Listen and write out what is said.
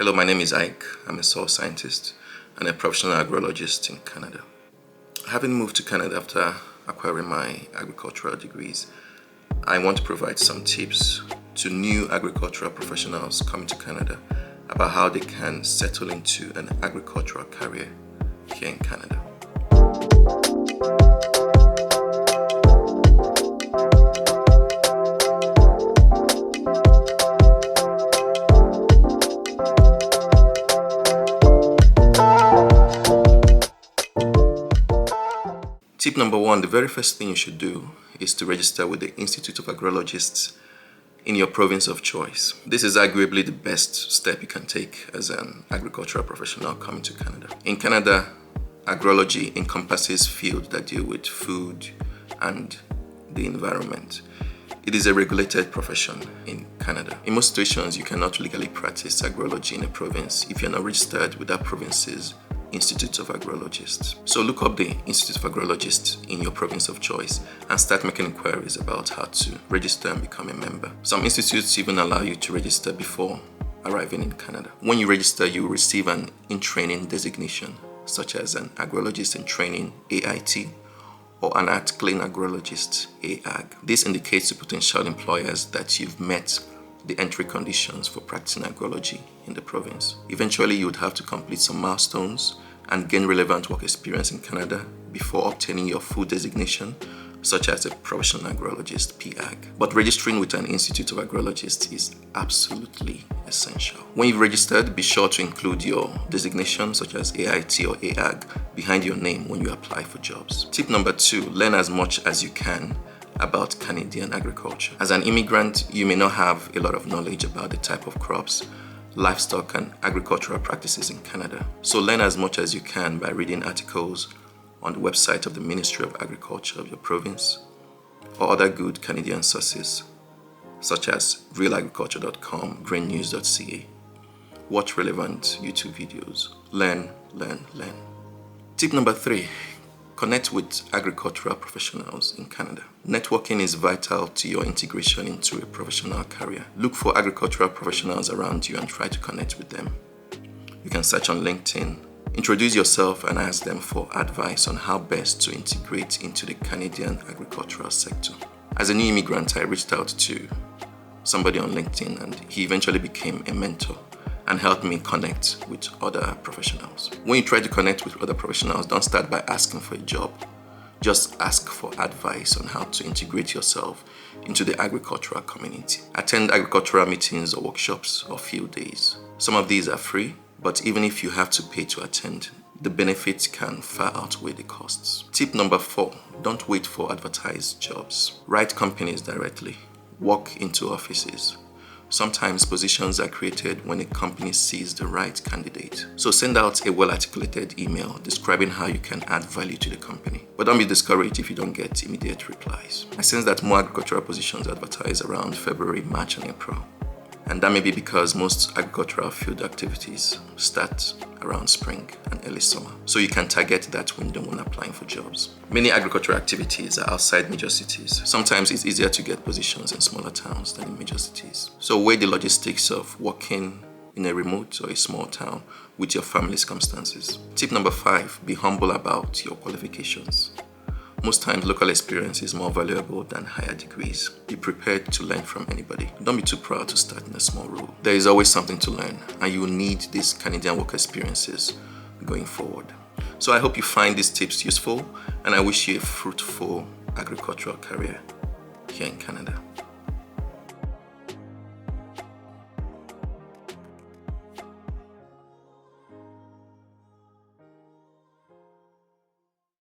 Hello, my name is Ike. I'm a soil scientist and a professional agrologist in Canada. Having moved to Canada after acquiring my agricultural degrees, I want to provide some tips to new agricultural professionals coming to Canada about how they can settle into an agricultural career here in Canada. Tip number one, the very first thing you should do is to register with the Institute of Agrologists in your province of choice. This is arguably the best step you can take as an agricultural professional coming to Canada. In Canada, agrology encompasses fields that deal with food and the environment. It is a regulated profession in Canada. In most situations, you cannot legally practice agrology in a province if you're not registered with that province's Institute of Agrologists. So look up the Institute of Agrologists in your province of choice and start making inquiries about how to register and become a member. Some institutes even allow you to register before arriving in Canada. When you register, you will receive an in-training designation, such as an agrologist in training, AIT, or an at-clean agrologist, AAG. This indicates to potential employers that you've met the entry conditions for practicing agrology in the province. Eventually, you would have to complete some milestones and gain relevant work experience in Canada before obtaining your full designation, such as a professional agrologist, PAG. But registering with an Institute of Agrologists is absolutely essential. When you've registered, be sure to include your designation, such as AIT or AAG, behind your name when you apply for jobs. Tip number two, learn as much as you can about Canadian agriculture. As an immigrant, you may not have a lot of knowledge about the type of crops, livestock, and agricultural practices in Canada. So learn as much as you can by reading articles on the website of the Ministry of Agriculture of your province or other good Canadian sources, such as realagriculture.com, grainnews.ca. Watch relevant YouTube videos. Learn. Tip number three, connect with agricultural professionals in Canada. Networking is vital to your integration into a professional career. Look for agricultural professionals around you and try to connect with them. You can search on LinkedIn, introduce yourself and ask them for advice on how best to integrate into the Canadian agricultural sector. As a new immigrant, I reached out to somebody on LinkedIn and he eventually became a mentor and helped me connect with other professionals. When you try to connect with other professionals, don't start by asking for a job. Just ask for advice on how to integrate yourself into the agricultural community. Attend agricultural meetings or workshops or field days. Some of these are free, but even if you have to pay to attend, the benefits can far outweigh the costs. Tip number four, don't wait for advertised jobs. Write companies directly. Walk into offices. Sometimes positions are created when a company sees the right candidate. So send out a well-articulated email describing how you can add value to the company. But don't be discouraged if you don't get immediate replies. I sense that more agricultural positions advertise around February, March, and April. And that may be because most agricultural field activities start around spring and early summer. So you can target that window when applying for jobs. Many agricultural activities are outside major cities. Sometimes it's easier to get positions in smaller towns than in major cities. So weigh the logistics of working in a remote or a small town with your family circumstances. Tip number five, be humble about your qualifications. Most times, local experience is more valuable than higher degrees. Be prepared to learn from anybody. Don't be too proud to start in a small role. There is always something to learn, and you will need these Canadian work experiences going forward. So I hope you find these tips useful, and I wish you a fruitful agricultural career here in Canada.